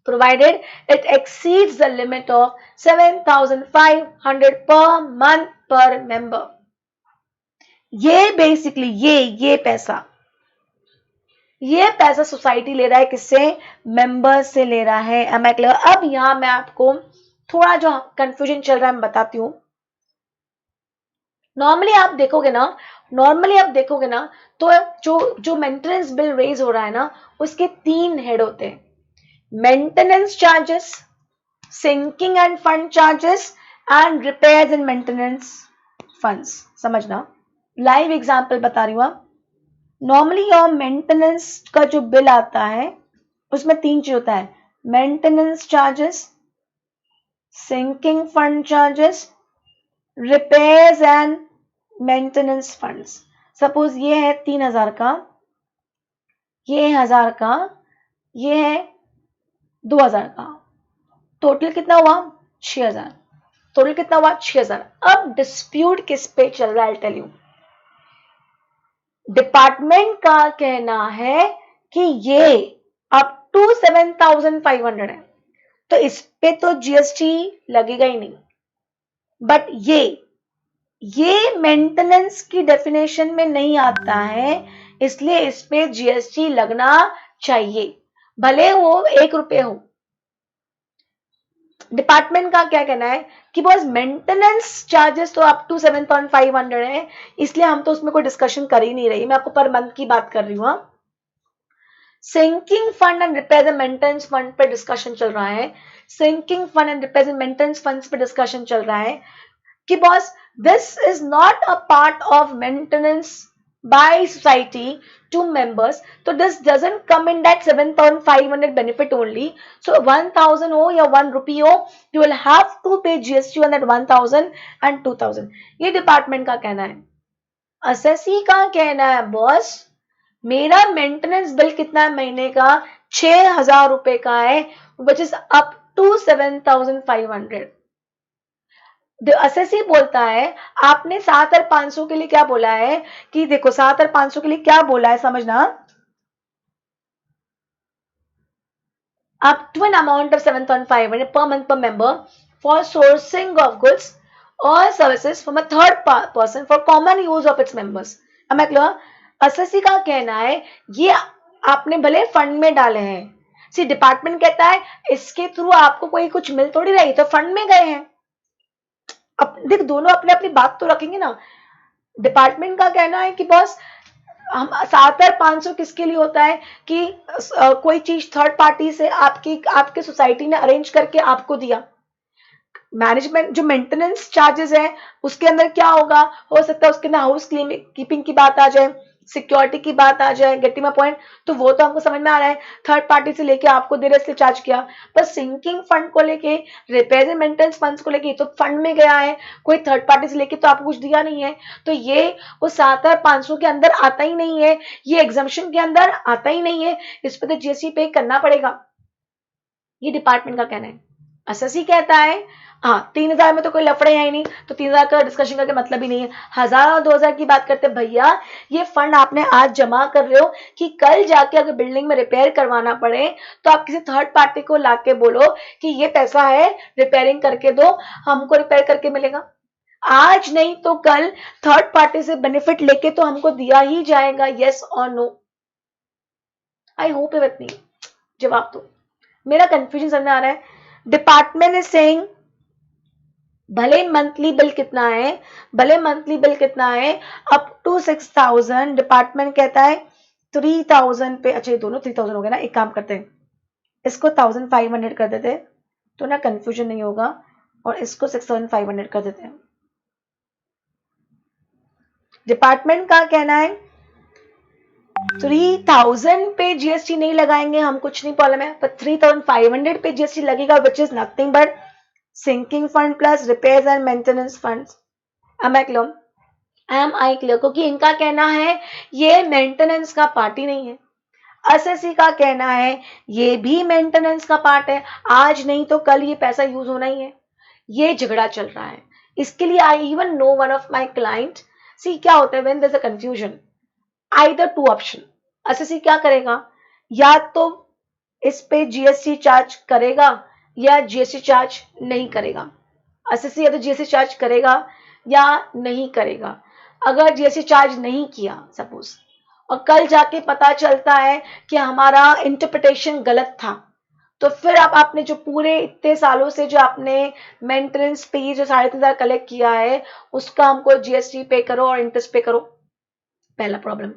Provided it exceeds the limit of 7,500 per month per member. ये basically ये पैसा society ले रहा है, किससे? मेंबर्स से ले रहा है। Am I clear? अब यहां मैं आपको थोड़ा जो कंफ्यूजन चल रहा है मैं बताती हूं। नॉर्मली आप देखोगे ना तो जो मेंटेनेंस बिल रेज हो रहा है ना, उसके 3 हेड होते हैं, maintenance charges, sinking and fund charges and repairs and maintenance funds. समझना, लाइव एग्जांपल बता रही हूं। आप नॉर्मली योर मेंटेनेंस का जो बिल आता है उसमें 3 चीज होता है, maintenance charges, sinking fund charges, repairs and maintenance funds. Suppose ये है 3,000 का, ये है 1,000 का, ये है 2,000 का, टोटल कितना हुआ? 6,000। टोटल कितना हुआ? 6,000। अब डिस्प्यूट किस पे चल रहा है? I tell you. डिपार्टमेंट का कहना है कि ये अप टू 7,500 है, तो इस पे तो जीएसटी लगेगा ही नहीं, बट ये मेंटेनेंस की डेफिनेशन में नहीं आता है, इसलिए इस पे जीएसटी लगना चाहिए, भले वो 1 रुपये हो। डिपार्टमेंट का क्या कहना है कि बॉस मेंटेनेंस चार्जेस तो अप टू 7,500 है, इसलिए हम तो उसमें कोई डिस्कशन कर ही नहीं रही, मैं आपको पर मंथ की बात कर रही हूँ। Sinking fund and repair and maintenance fund पे डिस्कशन चल रहा है, sinking fund and repair and maintenance funds पे डिस्कशन चल रहा है कि boss this is not a part of maintenance by society to members, so this doesn't come in that 7,500 benefit only. So 1,000 हो या 1 rupee हो, you will have to pay GST on that 1,000 and 2,000. ये department का कहना है। Assessee का कहना है बॉस मेरा मेंटेनेंस बिल कितना है महीने का? 6,000 रुपए का है, which is up to 7,500. Assessee बोलता है, आपने 7,500 के लिए क्या बोला है कि देखो 7,500 के लिए क्या बोला है समझना, up to an amount of 7,500 per month per member for sourcing of goods or services from a third person for common use of its members. Am I clear? Assessee का कहना है ये आपने भले फंड में डाले हैं, सी डिपार्टमेंट कहता है इसके थ्रू आपको कोई कुछ मिल थोड़ी रही, तो फंड में गए हैं। अब देख दोनों अपने अपनी बात तो रखेंगे ना। डिपार्टमेंट का कहना है कि बॉस हम 7,500 किसके लिए होता है कि कोई चीज थर्ड पार्टी से आपके सोसाइटी ने अरेंज करके आपको दिया। मैनेजमेंट जो मेंटेनेंस चार्जेस है उसके अंदर क्या होगा, हो सकता है उसके अंदर हाउस कीपिंग की बात आ जाए, सिक्योरिटी की बात आ जाए, गेटिंग माय पॉइंट, तो वो तो हमको समझ में आ रहा है थर्ड पार्टी से लेके आपको दे रहे इसलिए चार्ज किया। पर सिंकिंग फंड को लेके, रिपेयर एंड मेंटेनेंस फंड्स को लेके तो फंड में गया है, कोई थर्ड पार्टी से लेके तो आपको कुछ दिया नहीं है, तो ये वो 7,500 के अंदर आता ही नहीं है, ये एग्जम्पशन के अंदर आता ही नहीं है, इस पर तो जीएसटी पे करना पड़ेगा। ये डिपार्टमेंट का कहना है। असेसी कहता है हाँ 3,000 में तो कोई लफड़े है ही नहीं, तो 3,000 का डिस्कशन करके मतलब ही नहीं है। 1,000 और 2,000 की बात करते भैया, ये फंड आपने आज जमा कर रहे हो कि कल जाके अगर बिल्डिंग में रिपेयर करवाना पड़े तो आप किसी थर्ड पार्टी को लाके बोलो कि ये पैसा है रिपेयरिंग करके दो, हमको रिपेयर करके मिलेगा। आज नहीं तो कल थर्ड पार्टी से बेनिफिट लेके तो हमको दिया ही जाएगा, यस और no. I hope you with me. जवाब दो, मेरा कंफ्यूजन समझ में आ रहा है। डिपार्टमेंट इज सेइंग भले मंथली बिल कितना है, अप टू 6,000, डिपार्टमेंट कहता है 3,000 पे। अच्छा ये दोनों 3,000 हो गए ना, एक काम करते हैं इसको 1,500 कर देते हैं तो ना कंफ्यूजन नहीं होगा, और इसको 6,500 कर देते हैं। डिपार्टमेंट का कहना है 3,000 पे जीएसटी नहीं लगाएंगे हम, कुछ नहीं प्रॉब्लम है, पर 3,500 पे जीएसटी लगेगा, which is nothing but sinking fund plus repairs and maintenance funds. Am I clear? क्योंकि इनका कहना है ये मेंटेनेंस का पार्ट ही नहीं है। असेसी का कहना है ये भी मेंटेनेंस का पार्ट है, आज नहीं तो कल ये पैसा यूज होना ही है। ये झगड़ा चल रहा है, इसके लिए I even know one of my client, see क्या होता है when there is a confusion, either two option, SSC क्या करेगा, या तो इस पे जीएसटी चार्ज करेगा या जीएसटी चार्ज नहीं करेगा। एसएससी या तो जीएसटी चार्ज करेगा या नहीं करेगा। अगर जीएसटी चार्ज नहीं किया सपोज, और कल जाके पता चलता है कि हमारा इंटरप्रिटेशन गलत था, तो फिर अब आपने जो पूरे इतने सालों से जो आपने मेंटेनेंस पे जो 3,500 कलेक्ट किया है, उसका हमको जीएसटी पे करो और इंटरेस्ट पे करो। पहला प्रॉब्लम।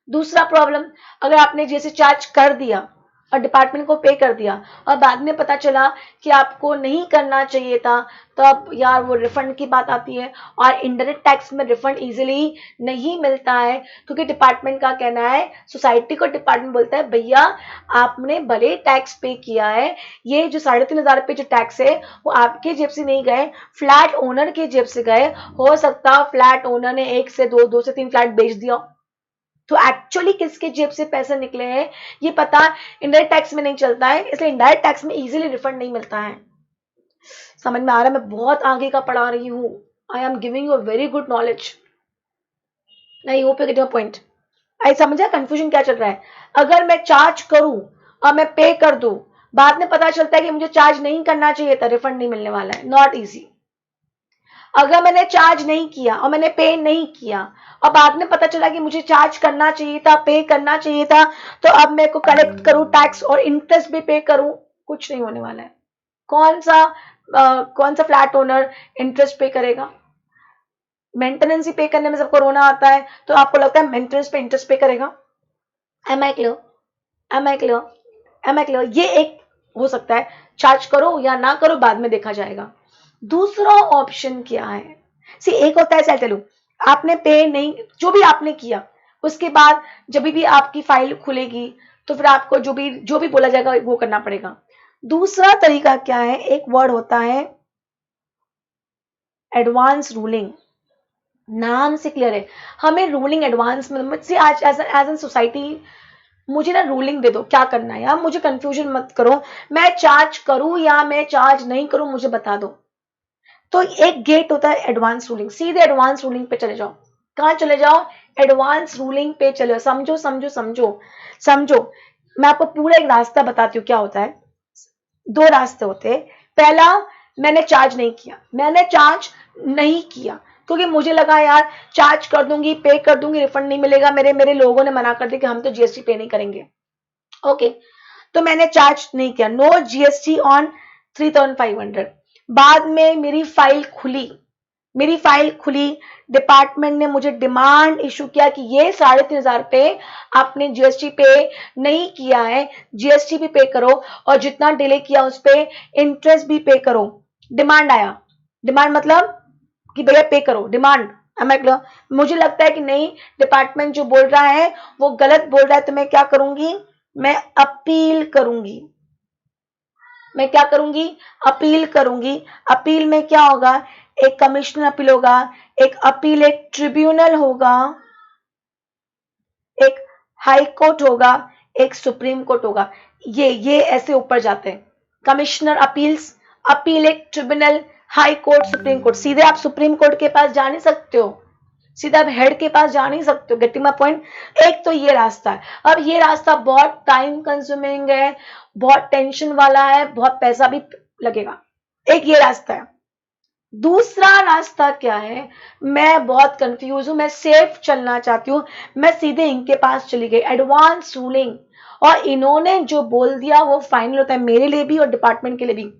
दूसरा प्रॉब्लम, अगर आपने जीएसटी चार्ज कर दिया और डिपार्टमेंट को पे कर दिया और बाद में पता चला कि आपको नहीं करना चाहिए था, तो अब यार वो रिफंड की बात आती है, और इनडायरेक्ट टैक्स में रिफंड इजीली नहीं मिलता है, क्योंकि डिपार्टमेंट का कहना है, सोसाइटी को डिपार्टमेंट बोलता है भैया आपने भले टैक्स पे किया है, ये जो 3,500 पे जो टैक्स है वो आपके जेब से नहीं गए, फ्लैट ओनर के जेब से गए। हो सकता फ्लैट ओनर ने 1 से 2, 2 से 3 फ्लैट बेच दिया, तो एक्चुअली किसके जेब से पैसे निकले हैं ये पता इनडायरेक्ट टैक्स में नहीं चलता है, इसलिए इनडायरेक्ट टैक्स में इजीली रिफंड नहीं मिलता है। समझ में आ रहा है? मैं बहुत आगे का पढ़ा रही हूँ, I am giving you a very good knowledge. I hope you get your point. I समझा कंफ्यूजन क्या चल रहा है। अगर मैं चार्ज करूं और मैं पे कर दूं, बाद में पता चलता है कि मुझे चार्ज नहीं करना चाहिए था, रिफंड नहीं मिलने वाला है, नॉट इजी। अगर मैंने चार्ज नहीं किया और मैंने पे नहीं किया और बाद में पता चला कि मुझे चार्ज करना चाहिए था, पे करना चाहिए था, तो अब मेरे को कलेक्ट करूं टैक्स और इंटरेस्ट भी पे करूं, कुछ नहीं होने वाला है। कौन सा फ्लैट ओनर इंटरेस्ट पे करेगा? मेंटेनेंस ही पे करने में सबको रोना आता है, तो आपको लगता है मेंटेनेंस पे इंटरेस्ट पे करेगा? Am I clear? Am I clear? Am I clear? ये एक हो सकता है, चार्ज करो या ना करो बाद में देखा जाएगा। दूसरा ऑप्शन क्या है? सी एक होता है, चल चलो आपने पे नहीं, जो भी आपने किया उसके बाद जब भी आपकी फाइल खुलेगी तो फिर आपको जो भी बोला जाएगा वो करना पड़ेगा। दूसरा तरीका क्या है, एक वर्ड होता है एडवांस रूलिंग। नाम से क्लियर है, हमें रूलिंग एडवांस में मुझसे आज एज एन सोसाइटी मुझे ना रूलिंग दे दो, क्या करना है यार, मुझे कंफ्यूजन मत करो, मैं चार्ज करूं या मैं चार्ज नहीं करूं मुझे बता दो। तो एक गेट होता है एडवांस रूलिंग, सीधे एडवांस रूलिंग पे चले जाओ। कहां चले जाओ? एडवांस रूलिंग पे चले जाओ। समझो समझो समझो समझो, मैं आपको पूरा एक रास्ता बताती हूँ क्या होता है। 2 रास्ते होते हैं। पहला, मैंने चार्ज नहीं किया, मैंने चार्ज नहीं किया क्योंकि मुझे लगा यार चार्ज कर दूंगी, पे कर दूंगी, रिफंड नहीं मिलेगा, मेरे लोगों ने मना कर दिया कि हम तो जीएसटी पे नहीं करेंगे। ओके, तो मैंने चार्ज नहीं किया, नो जीएसटी ऑन 3,500। बाद में मेरी फाइल खुली, डिपार्टमेंट ने मुझे डिमांड इशू किया कि ये 3,500 पे आपने जीएसटी पे नहीं किया है, जीएसटी भी पे करो और जितना डिले किया उस पे इंटरेस्ट भी पे करो। डिमांड आया, डिमांड मतलब कि भैया पे करो, डिमांड। मुझे लगता है कि नहीं, डिपार्टमेंट जो बोल रहा है वो गलत बोल रहा है, तो मैं क्या करूंगी, मैं अपील करूंगी। मैं क्या करूंगी? अपील करूंगी। अपील में क्या होगा, एक कमिश्नर अपील होगा, एक ट्रिब्यूनल होगा, एक हाई कोर्ट होगा, एक सुप्रीम कोर्ट होगा। ये ऐसे ऊपर जाते हैं, कमिश्नर अपील्स, अपील एक tribunal, high court, supreme court. सीधे आप सुप्रीम कोर्ट के पास जा नहीं सकते हो, सीधा आप हेड के पास जा नहीं सकते हो। Getting my point? एक तो ये रास्ता है। अब ये रास्ता बहुत टाइम कंज्यूमिंग है, बहुत टेंशन वाला है, बहुत पैसा भी लगेगा। एक ये रास्ता है। दूसरा रास्ता क्या है, मैं बहुत कंफ्यूज हूं, मैं सेफ चलना चाहती हूं, मैं सीधे इनके पास चली गई, एडवांस रूलिंग, और इन्होंने जो बोल दिया वो फाइनल होता है मेरे लिए भी और डिपार्टमेंट के लिए भी।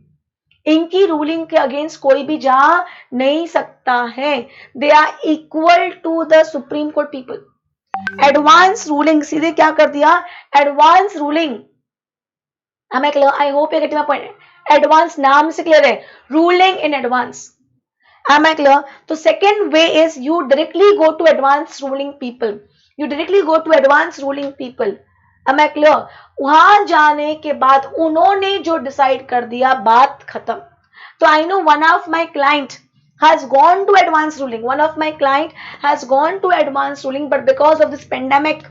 इनकी रूलिंग के अगेंस्ट कोई भी जा नहीं सकता है, they are equal to the supreme court people. Advance ruling, सीधे क्या कर दिया, advance ruling. I hope you getting my point. Advance नाम से क्लियर है, ruling in advance. Am I clear? तो second way is you directly go to advanced ruling people. You directly go to advanced ruling people. Am I clear? वहां जाने के बाद उन्होंने जो डिसाइड कर दिया, बात खत्म। तो I know one of my client has gone to advanced ruling. One of my client has gone to advanced ruling, but because of this pandemic,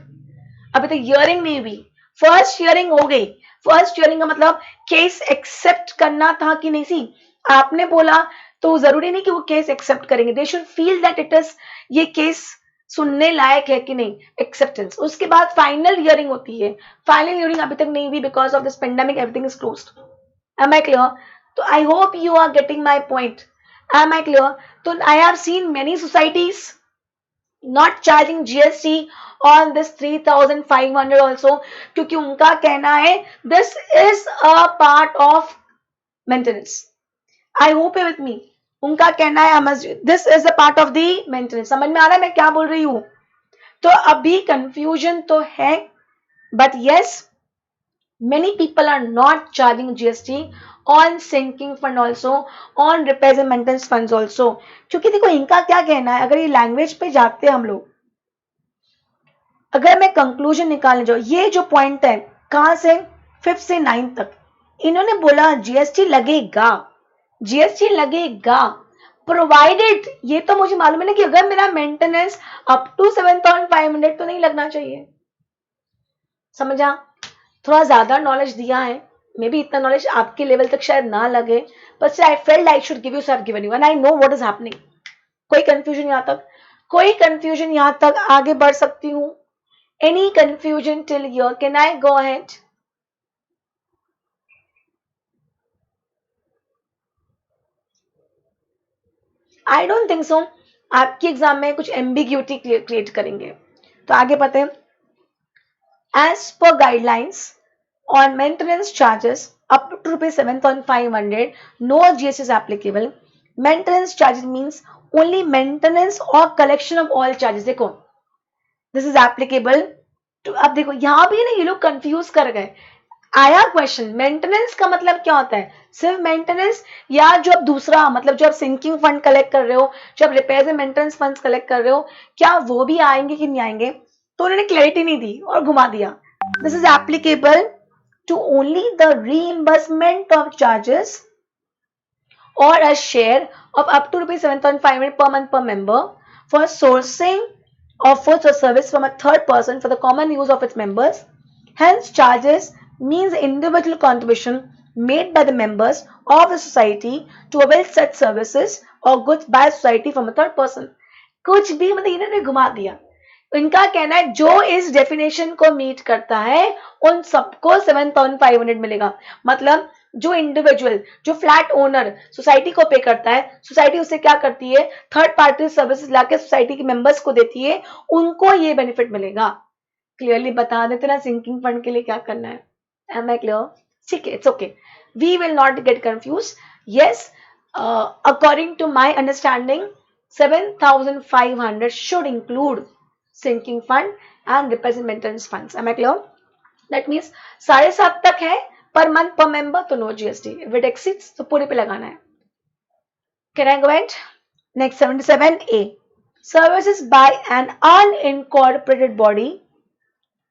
अभी तक हियरिंग नहीं हुई। फर्स्ट हियरिंग हो गई। फर्स्ट हियरिंग का मतलब केस एक्सेप्ट करना था कि नहीं, सी आपने बोला तो जरूरी नहीं कि वो केस एक्सेप्ट करेंगे, they should feel that it is, ये केस सुनने लायक है कि नहीं, एक्सेप्टेंस। उसके बाद फाइनल हियरिंग होती है, फाइनल हियरिंग अभी तक नहीं हुई because of this pandemic, everything is closed. Am I clear? तो I hope you are getting my point. Am I clear? तो I have seen many societies not charging GST on this 3,500 also, क्योंकि उनका कहना है this is a part of maintenance. I hope you with me. उनका कहना है this is a part of the maintenance. समझ में आ रहा है मैं क्या बोल रही हूँ? तो अभी confusion तो है, but yes, many people are not charging GST on sinking fund also, on repairs and maintenance funds also. क्योंकि देखो इनका क्या कहना है, अगर ये लैंग्वेज पे जाते हैं हम लोग, अगर मैं कंक्लूजन निकालने जाऊं, ये जो पॉइंट है कहां से 5th से 9th तक, इन्होंने बोला जीएसटी लगेगा, जीएसटी लगेगा प्रोवाइडेड, ये तो मुझे मालूम है ना कि अगर मेरा मेंटेनेंस अप टू 7,500 तो नहीं लगना चाहिए। समझा? थोड़ा ज्यादा नॉलेज दिया है, मे बी इतना नॉलेज आपके लेवल तक शायद ना लगे, but I felt I should give you, so I have given you and I know what is happening. कोई कंफ्यूजन यहां तक? कोई कंफ्यूजन यहां तक? आगे बढ़ सकती हूँ? Any confusion till here? Can I go ahead? I don't think so. आपके एग्जाम में कुछ ambiguity क्रिएट करेंगे। तो आगे बढ़ते हैं। As per guidelines on maintenance charges up to rupees 7,500, no GST is applicable. Maintenance charges means only maintenance or collection of all charges. देखो, this is applicable to, अब देखो यहां भी ना ये लोग कंफ्यूज कर गए। आया क्वेश्चन, मेंटेनेंस का मतलब क्या होता है? सिर्फ मेंटेनेंस, या जो अब दूसरा मतलब जो आप सिंकिंग फंड कलेक्ट कर रहे हो, जो आप repair and maintenance funds collect कर रहे हो, क्या वो भी आएंगे कि नहीं आएंगे? तो उन्होंने क्लैरिटी नहीं दी और घुमा दिया। This is applicable to only the reimbursement of charges or a share of up to rupees 7,500 per month per member for sourcing of goods or service from a third person for the common use of its members. Hence, charges means individual contribution made by the members of the society to avail such services or goods by society from a third person. कुछ भी मतलब इन्होंने घुमा दिया। इनका कहना है जो इस डेफिनेशन को मीट करता है उन सबको 7,500 मिलेगा। मतलब जो इंडिविजुअल, जो फ्लैट ओनर सोसाइटी को पे करता है, सोसाइटी उसे क्या करती है, थर्ड पार्टी सर्विसेज लाके सोसाइटी के मेंबर्स को देती है, उनको ये बेनिफिट मिलेगा। क्लियरली बता देते ना सिंकिंग फंड के लिए क्या करना है। Am I clear? ठीक है, it's okay, we will not get confuse. Yes, according to my understanding 7,500 should include sinking fund and repairs and maintenance funds. Am I clear? That means 7.5 तक है per month per member तो no GST. If it exceeds तो पूरे पे लगाना है। Can I go ahead? Next 77A. Services by an unincorporated body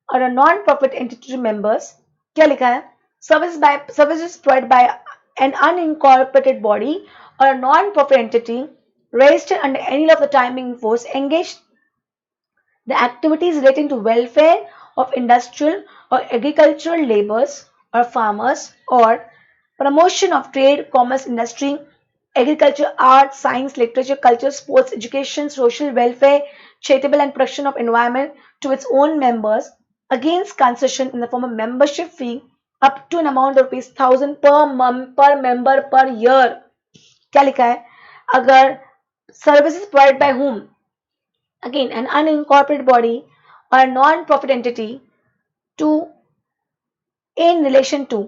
or a non-profit entity to members. क्या लिखा है? Services provided by an unincorporated body or a non-profit entity registered under any of the time being force engaged the activities relating to welfare of industrial or agricultural laborers or farmers or promotion of trade, commerce, industry, agriculture, art, science, literature, culture, sports, education, social welfare, charitable and protection of environment to its own members against concession in the form of membership fee up to an amount of ₹1,000 per member per year. क्या लिखा है? अगर services provided by whom? Again, an unincorporated body or a non-profit entity to in relation to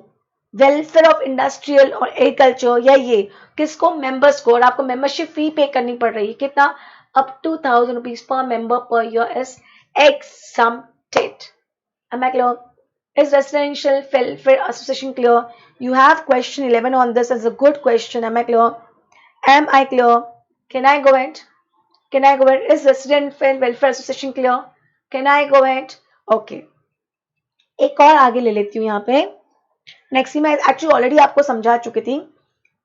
welfare of industrial or agriculture, या ये किसको? Members को। और आपको मेंबरशिप फी पे करनी पड़ रही है कितना? up to ₹1,000 per member per year is exempted. Am I clear? Is residential welfare association clear? You have question 11 on this as a good question. Am I clear? Am I clear? Can I go ahead? Can I go ahead? Is resident welfare association clear? Can I go ahead? Okay. एक और आगे ले लेती हूँ यहाँ पे। Next मैं actually already आपको समझा चुकी थी।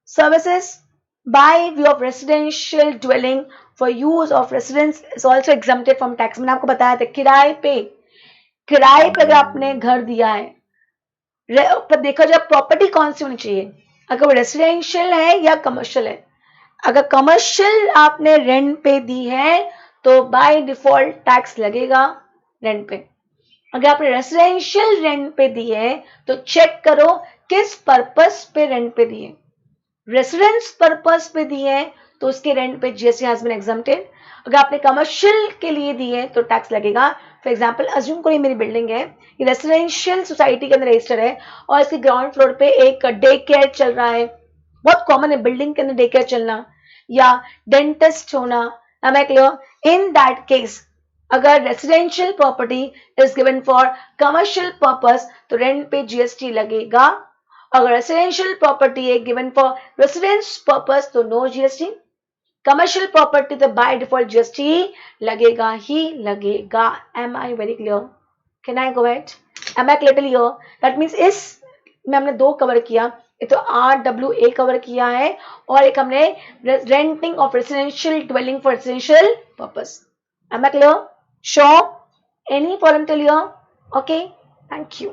Services by view of residential dwelling for use of residence is also exempted from tax. मैंने आपको बताया था किराए पे अगर आपने घर दिया है, पर देखा जाए प्रॉपर्टी कौन सी होनी चाहिए, अगर वो रेसिडेंशियल है या कमर्शियल है। अगर कमर्शियल आपने रेंट पे दी है तो बाय डिफॉल्ट टैक्स लगेगा रेंट पे। अगर आपने रेसिडेंशियल रेंट पे दी है तो चेक करो किस पर्पस पे रेंट पे दी है। रेसिडेंस पर्पस पे दी है तो उसके रेंट पे जीएसटी हैज बीन एग्जम्प्टेड। अगर आपने कमर्शियल के लिए दी है तो टैक्स लगेगा। फॉर एग्जांपल अज्यूम करो ये मेरी बिल्डिंग है, ये रेसिडेंशियल सोसाइटी के अंदर रजिस्टर है और इसके ग्राउंड फ्लोर पे एक डे केयर चल रहा है। बहुत कॉमन है बिल्डिंग के अंदर डे केयर चलना या डेंटिस्ट होना। am I clear? In that case अगर residential property is given for commercial purpose तो रेंट पे जीएसटी लगेगा। अगर रेसिडेंशियल प्रॉपर्टी है गिवन फॉर रेसिडेंस पर्पस तो नो जीएसटी। कमर्शियल प्रॉपर्टी तो बाय डिफॉल्ट जीएसटी लगेगा ही लगेगा। Am I very clear? Can I go at? Am I clear? That means इस में हमने दो कवर किया, एक तो RWA कवर किया है और एक हमने renting of residential dwelling for residential purpose. Am I clear? Sure? Any problem till here? Okay, thank you.